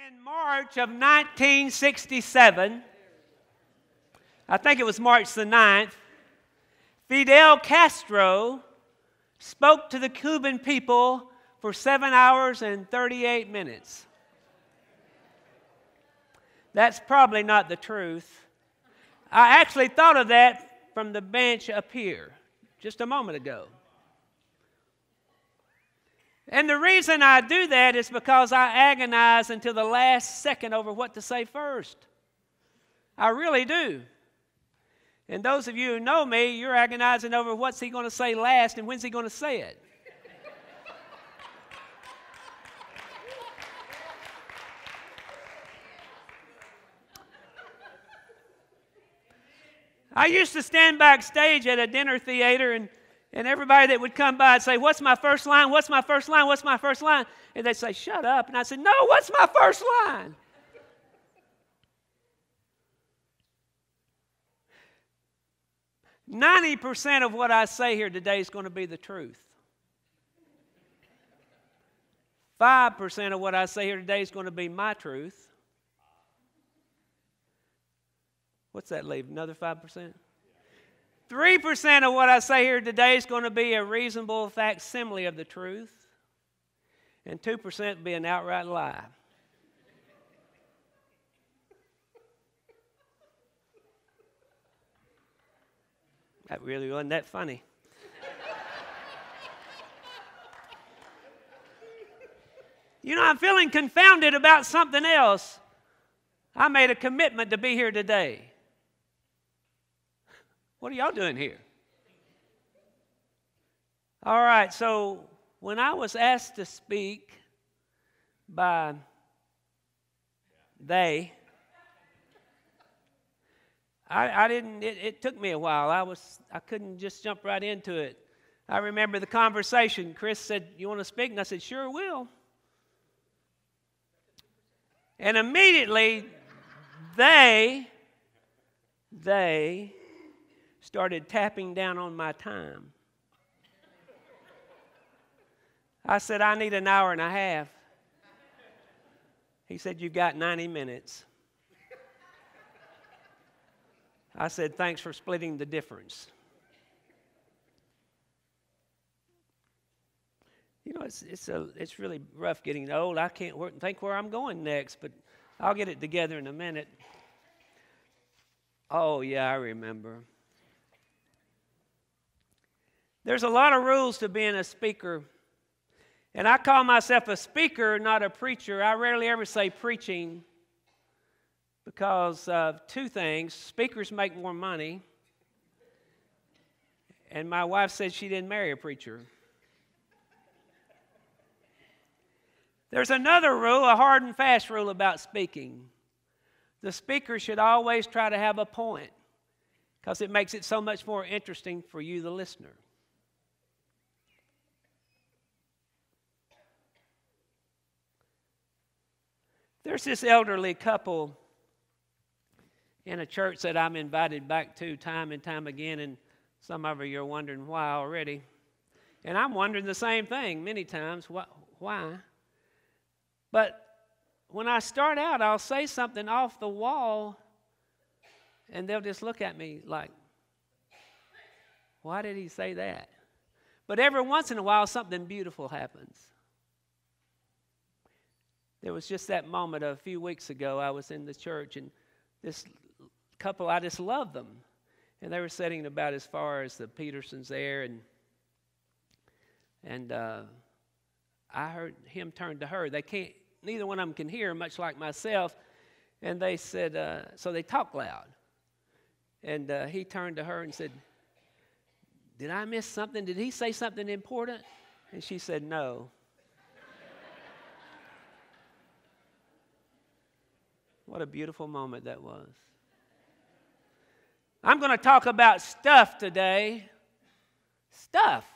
In March of 1967, I think it was March the 9th, Fidel Castro spoke to the Cuban people for 7 hours and 38 minutes. That's probably not the truth. I actually thought of that from the bench up here just a moment ago. And the reason I do that is because I agonize until the last second over what to say first. I really do. And those of you who know me, you're agonizing over what's he going to say last and when's he going to say it. I used to stand backstage at a dinner theater and everybody that would come by would say, "What's my first line? What's my first line? What's my first line?" And they'd say, "Shut up." And I said, "No, what's my first line?" "90% of what I say here today is going to be the truth. 5% of what I say here today is going to be my truth." What's that leave? Another 5%? 3% of what I say here today is going to be a reasonable facsimile of the truth. And 2% will be an outright lie. That really wasn't that funny. You know, I'm feeling confounded about something else. I made a commitment to be here today. What are y'all doing here? All right, so when I was asked to speak by they, I didn't, it took me a while. I couldn't just jump right into it. I remember the conversation. Chris said, "You want to speak?" And I said, "Sure will." And immediately, they started tapping down on my time. I said, "I need an hour and a half." He said, "You've got 90 minutes. I said, "Thanks for splitting the difference." You know, it's really rough getting old. I can't think where I'm going next, but I'll get it together in a minute. Oh, yeah, I remember. There's a lot of rules to being a speaker. And I call myself a speaker, not a preacher. I rarely ever say preaching because of two things. Speakers make more money. And my wife said she didn't marry a preacher. There's another rule, a hard and fast rule about speaking. The speaker should always try to have a point because it makes it so much more interesting for you, the listener. There's this elderly couple in a church that I'm invited back to time and time again, and some of you are wondering why already. And I'm wondering the same thing many times, why? But when I start out, I'll say something off the wall, and they'll just look at me like, "Why did he say that?" But every once in a while, something beautiful happens. There was just that moment a few weeks ago. I was in the church, and this couple, I just loved them. And they were sitting about as far as the Petersons there, and I heard him turn to her. Neither one of them can hear, much like myself. And they said, so they talk loud. And he turned to her and said, "Did I miss something? Did he say something important?" And she said, "No." What a beautiful moment that was. I'm going to talk about stuff today. Stuff.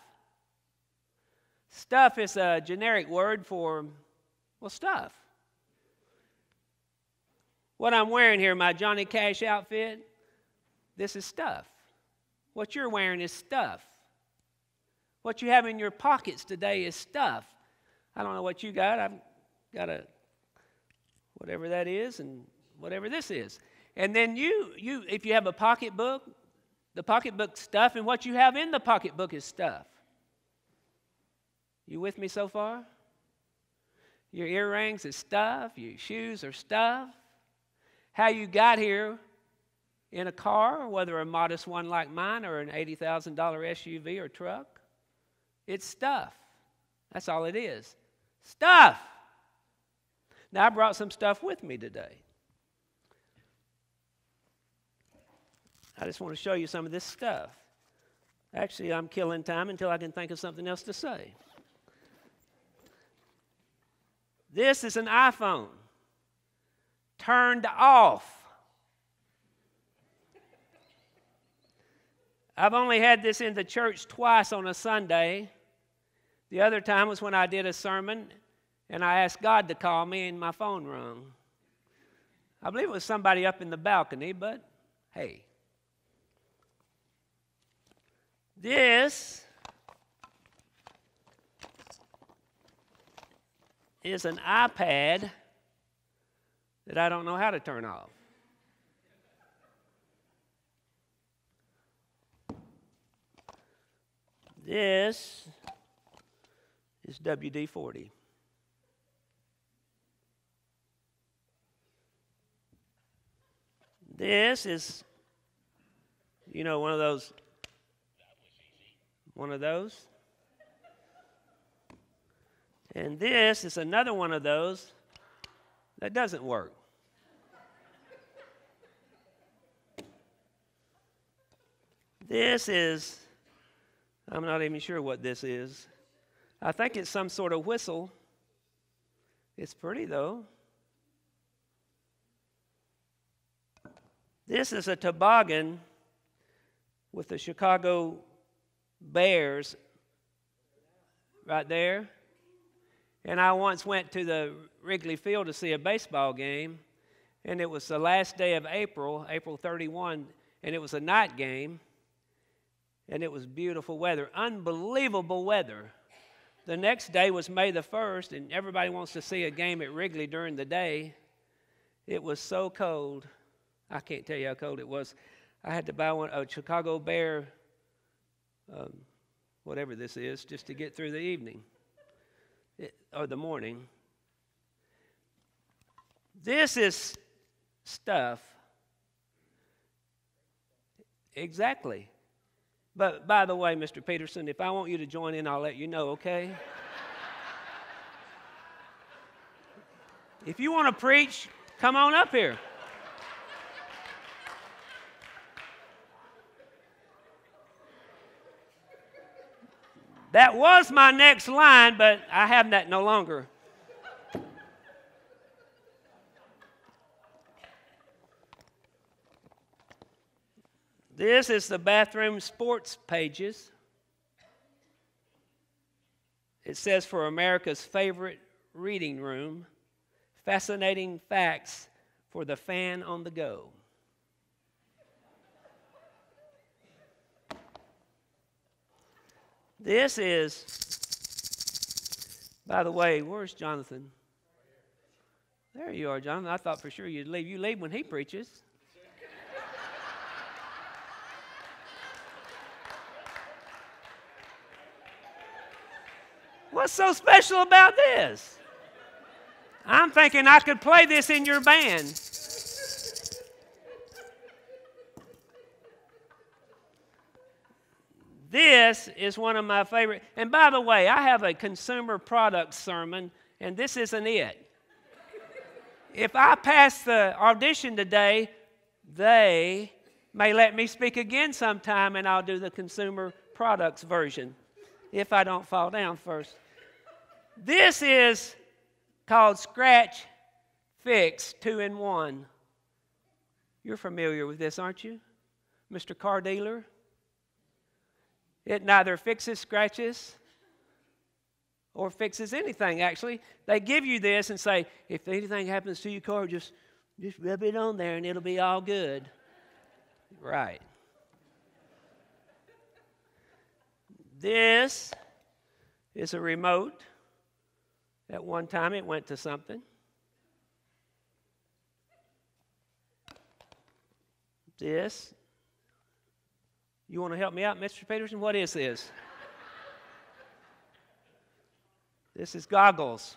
Stuff is a generic word for, well, stuff. What I'm wearing here, my Johnny Cash outfit, this is stuff. What you're wearing is stuff. What you have in your pockets today is stuff. I don't know what you got. I've got a whatever that is and whatever this is. And then you if you have a pocketbook, the pocketbook's stuff, and what you have in the pocketbook is stuff. You with me so far? Your earrings is stuff. Your shoes are stuff. How you got here in a car, whether a modest one like mine or an $80,000 SUV or truck, it's stuff. That's all it is. Stuff. Now, I brought some stuff with me today. I just want to show you some of this stuff. Actually, I'm killing time until I can think of something else to say. This is an iPhone turned off. I've only had this in the church twice on a Sunday. The other time was when I did a sermon and I asked God to call me and my phone rung. I believe it was somebody up in the balcony, but hey. This is an iPad that I don't know how to turn off. This is WD-40. This is, one of those. One of those. And this is another one of those that doesn't work. This is, I'm not even sure what this is. I think it's some sort of whistle. It's pretty though. This is a toboggan with the Chicago Bears right there. And I once went to the Wrigley Field to see a baseball game, and it was the last day of April 31, and it was a night game, and it was beautiful weather, unbelievable weather. The next day was May the 1st, and everybody wants to see a game at Wrigley during the day. It was so cold. I can't tell you how cold it was. I had to buy a Chicago Bear, whatever this is, just to get through the evening. Or the morning. This is stuff. Exactly. But by the way, Mr. Peterson, if I want you to join in, I'll let you know, okay? If you want to preach, come on up here. That was my next line, but I have that no longer. This is the bathroom sports pages. It says for America's favorite reading room, fascinating facts for the fan on the go. This is, by the way, where's Jonathan? There you are, Jonathan. I thought for sure you'd leave. You leave when he preaches. What's so special about this? I'm thinking I could play this in your band. This is one of my favorite. And by the way, I have a consumer products sermon, and this isn't it. If I pass the audition today, they may let me speak again sometime, and I'll do the consumer products version if I don't fall down first. This is called Scratch Fix 2-in-1. You're familiar with this, aren't you, Mr. Car Dealer? It neither fixes scratches or fixes anything, actually. They give you this and say, if anything happens to your car, just rub it on there and it'll be all good. Right. This is a remote. At one time, it went to something. This. You want to help me out, Mr. Peterson? What is this? This is goggles.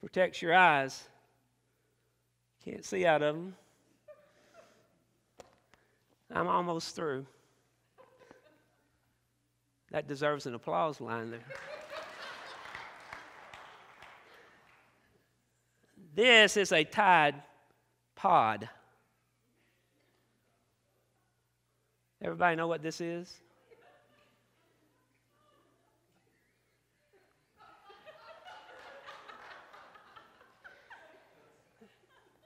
Protects your eyes. Can't see out of them. I'm almost through. That deserves an applause line there. This is a Tide Pod. Everybody know what this is?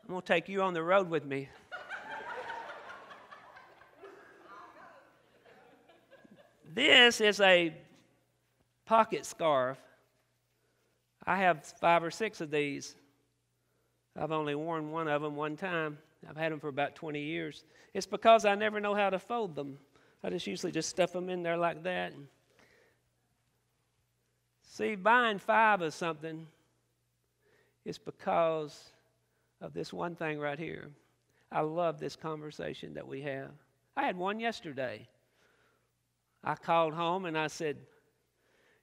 I'm going to take you on the road with me. This is a pocket scarf. I have 5 or 6 of these. I've only worn one of them one time. I've had them for about 20 years. It's because I never know how to fold them. I usually just stuff them in there like that. See, buying 5 of something is because of this one thing right here. I love this conversation that we have. I had one yesterday. I called home and I said,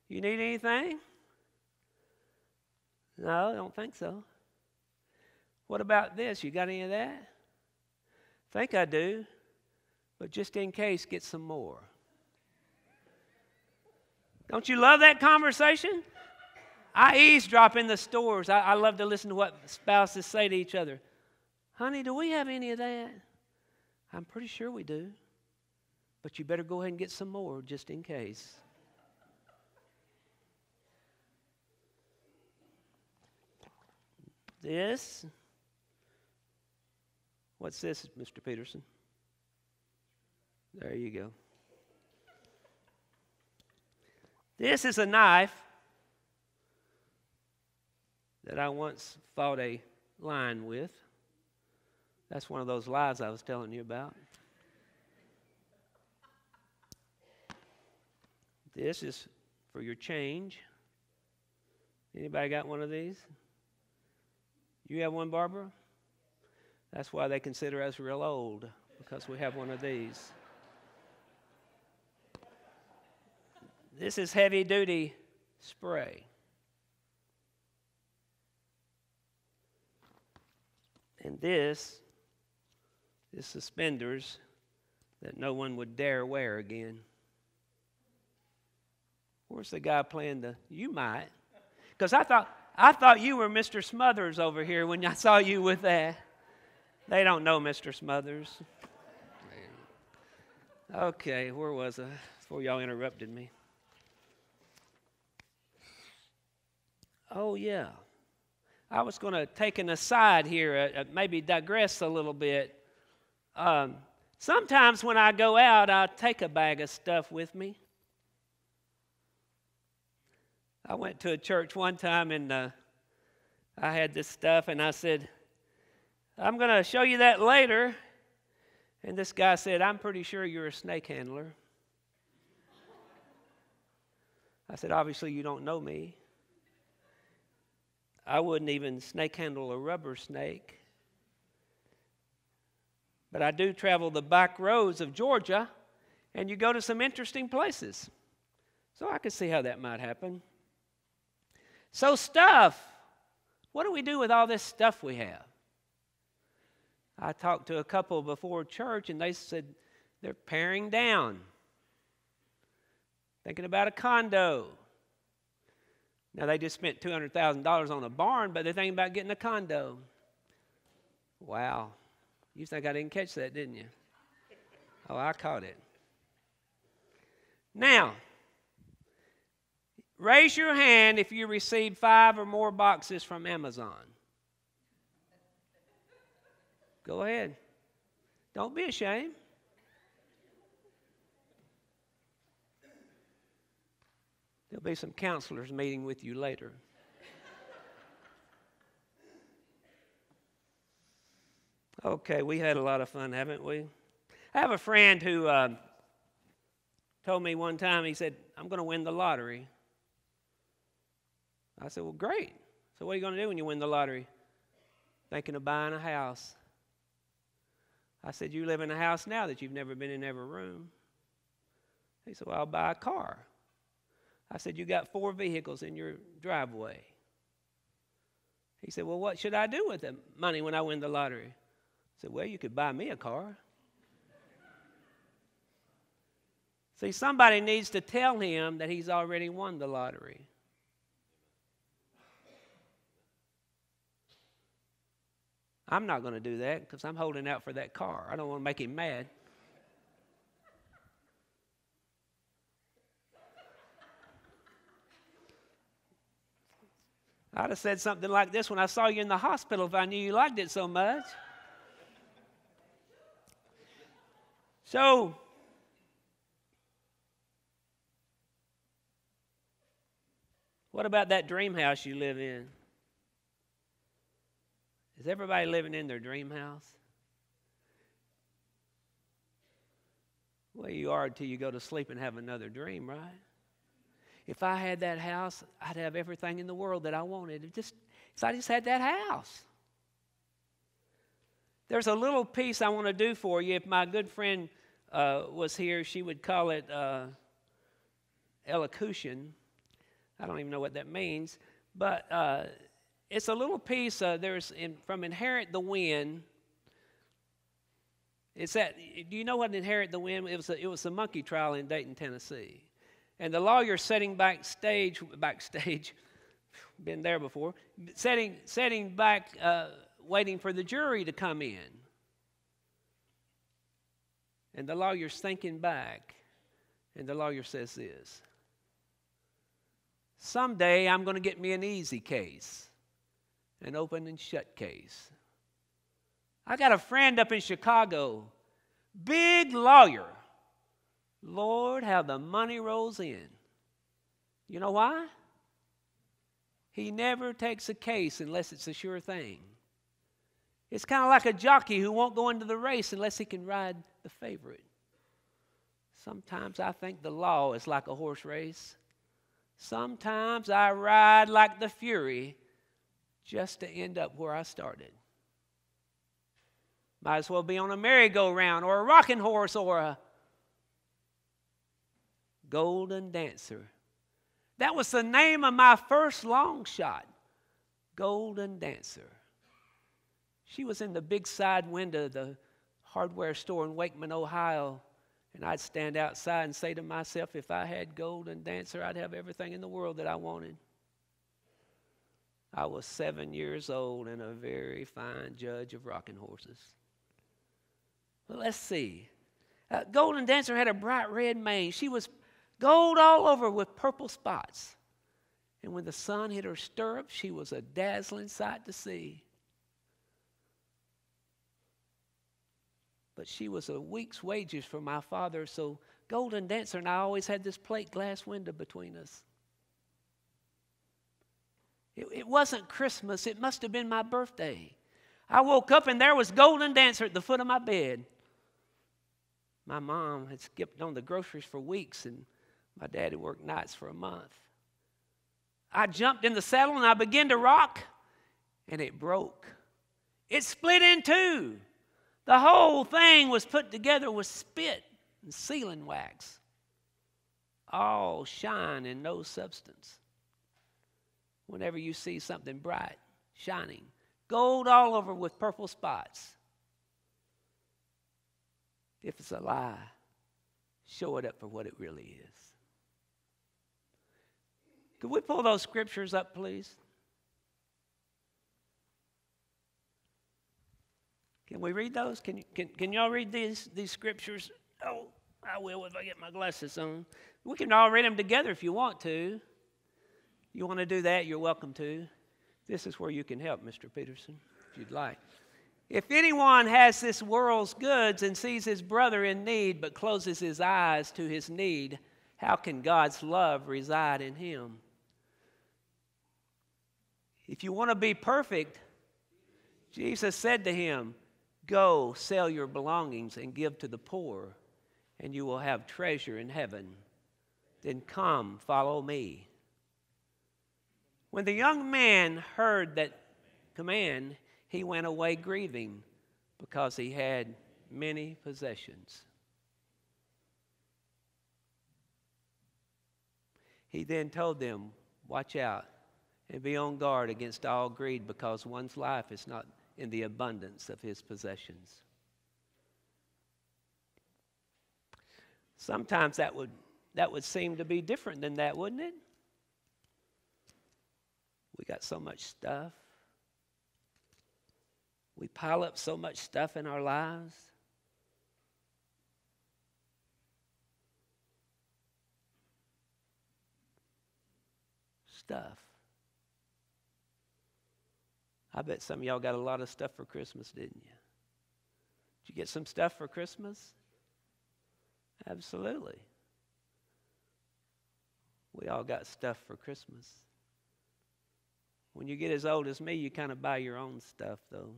"You need anything?" "No, I don't think so." "What about this? You got any of that?" "Think I do, but just in case, get some more." Don't you love that conversation? I eavesdrop in the stores. I love to listen to what spouses say to each other. "Honey, do we have any of that?" "I'm pretty sure we do, but you better go ahead and get some more just in case." This. What's this, Mr. Peterson? There you go. This is a knife that I once fought a lion with. That's one of those lies I was telling you about. This is for your change. Anybody got one of these? You have one, Barbara? That's why they consider us real old, because we have one of these. This is heavy-duty spray. And this is suspenders that no one would dare wear again. Where's the guy playing the... You might. Because I thought you were Mr. Smothers over here when I saw you with that. They don't know Mr. Smothers. Okay, where was I before y'all interrupted me? Oh, yeah. I was going to take an aside here, maybe digress a little bit. Sometimes when I go out, I take a bag of stuff with me. I went to a church one time, and I had this stuff, and I said, "I'm going to show you that later." And this guy said, "I'm pretty sure you're a snake handler." I said, "Obviously you don't know me. I wouldn't even snake handle a rubber snake. But I do travel the back roads of Georgia, and you go to some interesting places. So I could see how that might happen." So stuff. What do we do with all this stuff we have? I talked to a couple before church, and they said they're paring down, thinking about a condo. Now, they just spent $200,000 on a barn, but they're thinking about getting a condo. Wow. You think I didn't catch that, didn't you? Oh, I caught it. Now, raise your hand if you received 5 or more boxes from Amazon. Go ahead. Don't be ashamed. There'll be some counselors meeting with you later. Okay, we had a lot of fun, haven't we? I have a friend who told me one time, he said, "I'm going to win the lottery." I said, "Well, great. So what are you going to do when you win the lottery?" "Thinking of buying a house." I said, you live in a house now that you've never been in every room. He said, well, I'll buy a car. I said, you got 4 vehicles in your driveway. He said, well, what should I do with the money when I win the lottery? I said, well, you could buy me a car. See, somebody needs to tell him that he's already won the lottery. I'm not going to do that because I'm holding out for that car. I don't want to make him mad. I'd have said something like this when I saw you in the hospital if I knew you liked it so much. So, what about that dream house you live in? Is everybody living in their dream house? Well, you are until you go to sleep and have another dream, right? If I had that house, I'd have everything in the world that I wanted. If I just had that house. There's a little piece I want to do for you. If my good friend was here, she would call it elocution. I don't even know what that means. But it's a little piece. From Inherit the Wind. It's that. Do you know what Inherit the Wind? It was a monkey trial in Dayton, Tennessee. And the lawyer sitting backstage, been there before, sitting back, waiting for the jury to come in. And the lawyer's thinking back, and the lawyer says this: someday I'm going to get me an easy case, an open and shut case. I got a friend up in Chicago, big lawyer. Lord, how the money rolls in. You know why? He never takes a case unless it's a sure thing. It's kind of like a jockey who won't go into the race unless he can ride the favorite. Sometimes I think the law is like a horse race. Sometimes I ride like the Fury just to end up where I started. Might as well be on a merry-go-round or a rocking horse or a Golden Dancer. That was the name of my first long shot, Golden Dancer. She was in the big side window of the hardware store in Wakeman, Ohio, and I'd stand outside and say to myself, if I had Golden Dancer, I'd have everything in the world that I wanted. I was 7 years old and a very fine judge of rocking horses. Well, let's see. Golden Dancer had a bright red mane. She was gold all over with purple spots. And when the sun hit her stirrups, she was a dazzling sight to see. But she was a week's wages for my father, so Golden Dancer and I always had this plate glass window between us. It wasn't Christmas. It must have been my birthday. I woke up and there was Golden Dancer at the foot of my bed. My mom had skipped on the groceries for weeks, and my daddy worked nights for a month. I jumped in the saddle and I began to rock, and it broke. It split in two. The whole thing was put together with spit and sealing wax. All shine and no substance. Whenever you see something bright, shining, gold all over with purple spots, if it's a lie, show it up for what it really is. Could we pull those scriptures up, please? Can we read those? Can y'all read these scriptures? Oh, I will if I get my glasses on. We can all read them together if you want to. You want to do that, you're welcome to. This is where you can help, Mr. Peterson, if you'd like. If anyone has this world's goods and sees his brother in need but closes his eyes to his need, how can God's love reside in him? If you want to be perfect, Jesus said to him, go sell your belongings and give to the poor, and you will have treasure in heaven. Then come, follow me. When the young man heard that command, he went away grieving because he had many possessions. He then told them, watch out and be on guard against all greed, because one's life is not in the abundance of his possessions. Sometimes that would seem to be different than that, wouldn't it? We got so much stuff. We pile up so much stuff in our lives. Stuff. I bet some of y'all got a lot of stuff for Christmas, didn't you? Did you get some stuff for Christmas? Absolutely. We all got stuff for Christmas. When you get as old as me, you kind of buy your own stuff, though.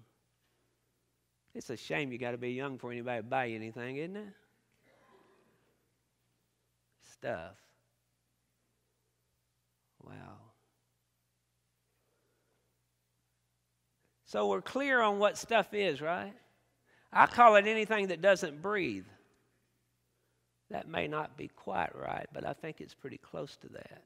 It's a shame you got to be young for anybody to buy you anything, isn't it? Stuff. Wow. So we're clear on what stuff is, right? I call it anything that doesn't breathe. That may not be quite right, but I think it's pretty close to that.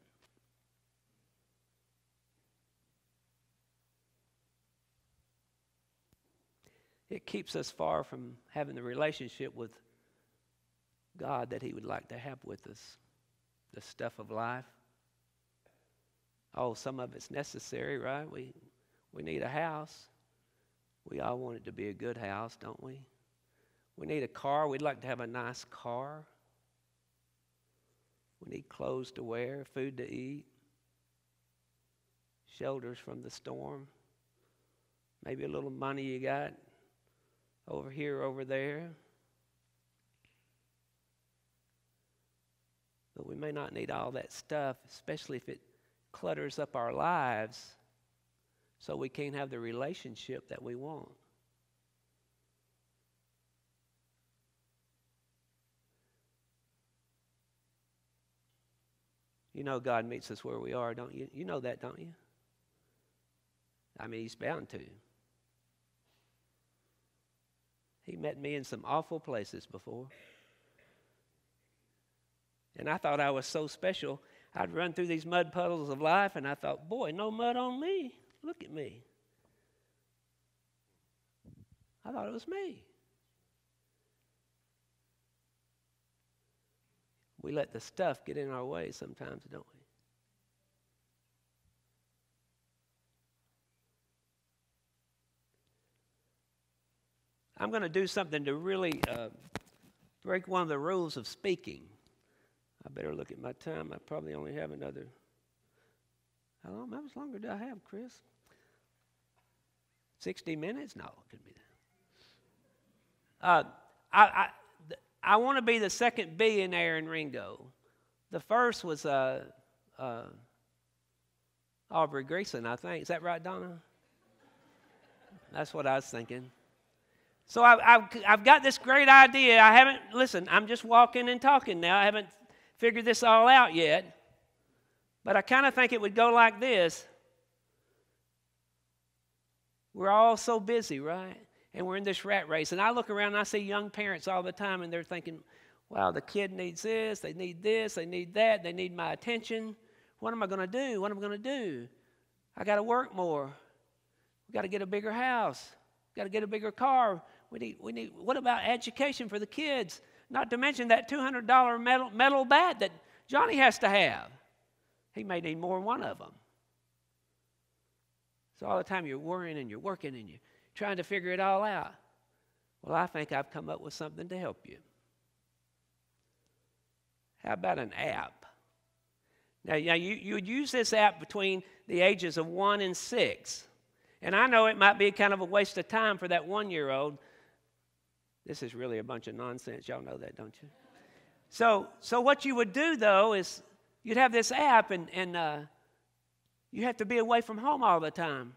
It keeps us far from having the relationship with God that He would like to have with us. The stuff of life. Oh, some of it's necessary, right? We need a house. We all want it to be a good house, don't we? We need a car. We'd like to have a nice car. We need clothes to wear, food to eat, shelters from the storm, maybe a little money you got over here, over there. But we may not need all that stuff, especially if it clutters up our lives so we can't have the relationship that we want. You know God meets us where we are, don't you? You know that, don't you? I mean, He's bound to. He met me in some awful places before. And I thought I was so special. I'd run through these mud puddles of life, and I thought, boy, no mud on me. Look at me. I thought it was me. We let the stuff get in our way sometimes, don't we? I'm going to do something to really break one of the rules of speaking. I better look at my time. I probably only have another. How much longer do I have, Chris? 60 minutes? No, it could be that. I want to be the second billionaire in Ringo. The first was Aubrey Greason, I think. Is that right, Donna? That's what I was thinking. So I've got this great idea. I'm just walking and talking now. I haven't figured this all out yet. But I kind of think it would go like this. We're all so busy, right? And we're in this rat race. And I look around and I see young parents all the time, and they're thinking, wow, the kid needs this, they need that, they need my attention. What am I going to do? What am I going to do? I got to work more. We got to get a bigger house. Got to get a bigger car. We need. What about education for the kids? Not to mention that $200 metal bat that Johnny has to have. He may need more than one of them. So all the time you're worrying and you're working and you're trying to figure it all out. Well, I think I've come up with something to help you. How about an app? Now you would use this app between the ages of 1 and 6. And I know it might be kind of a waste of time for that 1-year-old. This is really a bunch of nonsense. Y'all know that, don't you? So what you would do, though, is you'd have this app, and you have to be away from home all the time.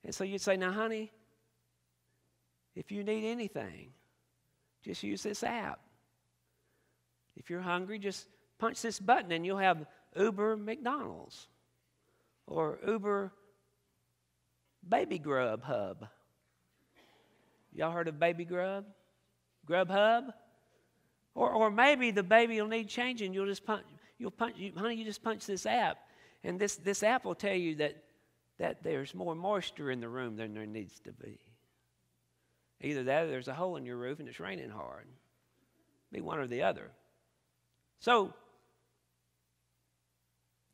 And so you'd say, now, honey, if you need anything, just use this app. If you're hungry, just punch this button, and you'll have Uber McDonald's or Uber Baby Grub Hub. Y'all heard of Baby Grub? Grubhub? Or maybe the baby will need changing. Honey, you just punch this app. And this app will tell you that there's more moisture in the room than there needs to be. Either that or there's a hole in your roof and it's raining hard. Be one or the other. So,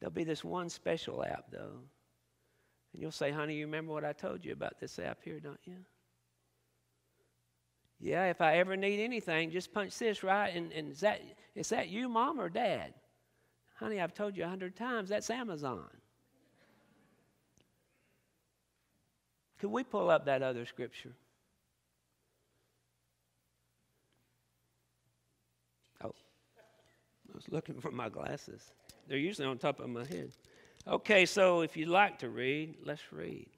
there'll be this one special app, though. And you'll say, honey, you remember what I told you about this app here, don't you? Yeah, if I ever need anything, just punch this, right? And is that you, Mom, or Dad? Honey, I've told you 100 times, that's Amazon. Could we pull up that other scripture? Oh, I was looking for my glasses. They're usually on top of my head. Okay, so if you'd like to read, let's read.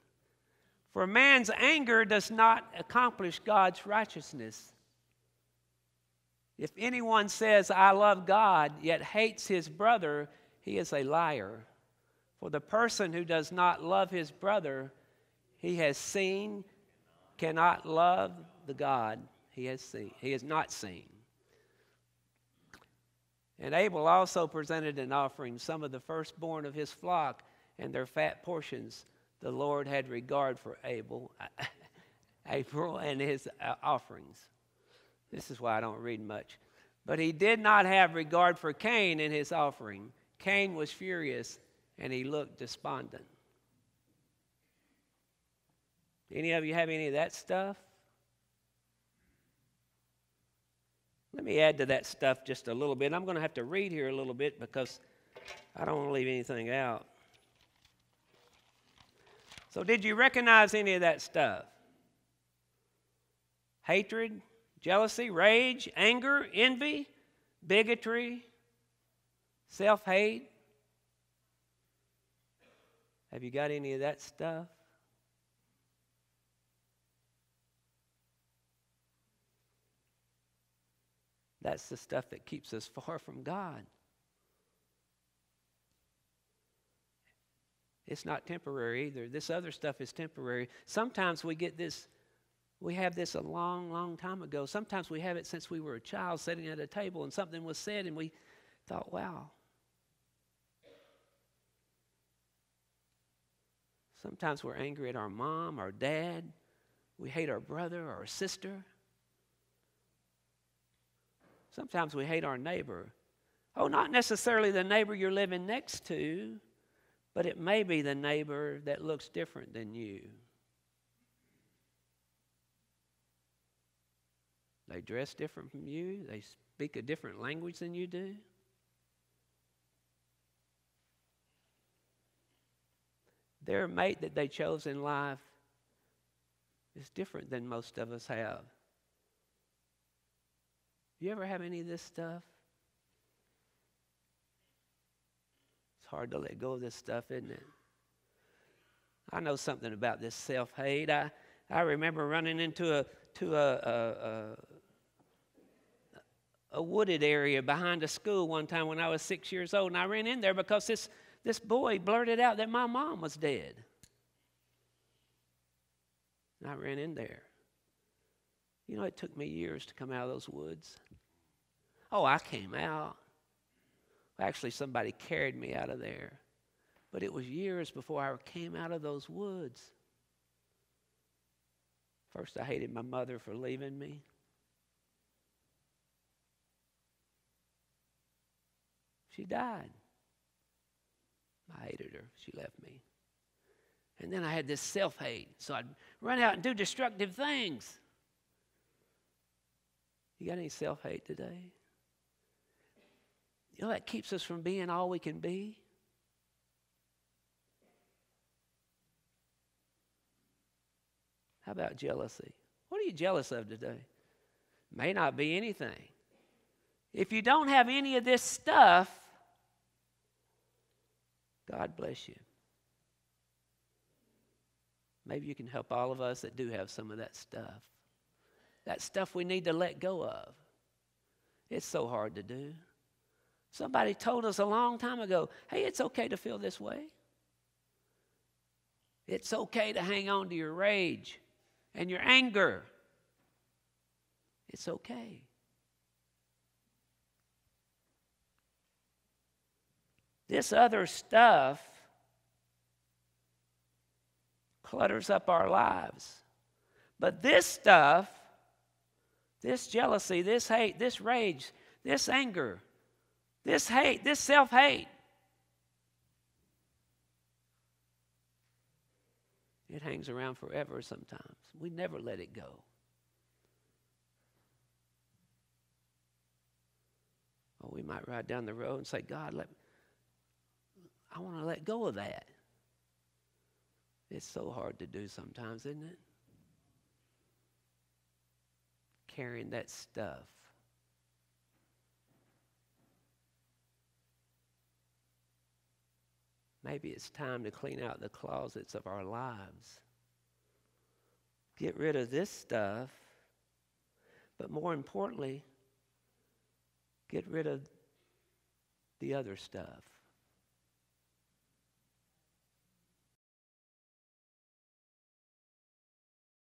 For man's anger does not accomplish God's righteousness. If anyone says, I love God, yet hates his brother, he is a liar. For the person who does not love his brother he has seen cannot love the God he has not seen. And Abel also presented an offering, some of the firstborn of his flock and their fat portions. The Lord had regard for Abel and his offerings. This is why I don't read much. But he did not have regard for Cain and his offering. Cain was furious, and he looked despondent. Any of you have any of that stuff? Let me add to that stuff just a little bit. I'm going to have to read here a little bit because I don't want to leave anything out. So did you recognize any of that stuff? Hatred, jealousy, rage, anger, envy, bigotry, self-hate. Have you got any of that stuff? That's the stuff that keeps us far from God. It's not temporary either. This other stuff is temporary. Sometimes we get this, we have this a long, long time ago. Sometimes we have it since we were a child sitting at a table and something was said and we thought, wow. Sometimes we're angry at our mom, our dad. We hate our brother or our sister. Sometimes we hate our neighbor. Oh, not necessarily the neighbor you're living next to, but it may be the neighbor that looks different than you. They dress different from you. They speak a different language than you do. Their mate that they chose in life is different than most of us have. You ever have any of this stuff? It's hard to let go of this stuff, isn't it? I know something about this self-hate. I remember running into a wooded area behind a school one time when I was 6 years old, and I ran in there because this boy blurted out that my mom was dead. And I ran in there. You know, it took me years to come out of those woods. Oh, I came out. Actually, somebody carried me out of there. But it was years before I came out of those woods. First, I hated my mother for leaving me. She died. I hated her. She left me. And then I had this self-hate. So I'd run out and do destructive things. You got any self-hate today? You know that keeps us from being all we can be? How about jealousy? What are you jealous of today? May not be anything. If you don't have any of this stuff, God bless you. Maybe you can help all of us that do have some of that stuff. That stuff we need to let go of. It's so hard to do. Somebody told us a long time ago, hey, it's okay to feel this way. It's okay to hang on to your rage and your anger. It's okay. This other stuff clutters up our lives. But this stuff, this jealousy, this hate, this rage, this anger, this hate, this self-hate, it hangs around forever sometimes. We never let it go. Or we might ride down the road and say, God, I want to let go of that. It's so hard to do sometimes, isn't it? Carrying that stuff. Maybe it's time to clean out the closets of our lives. Get rid of this stuff, but more importantly, get rid of the other stuff.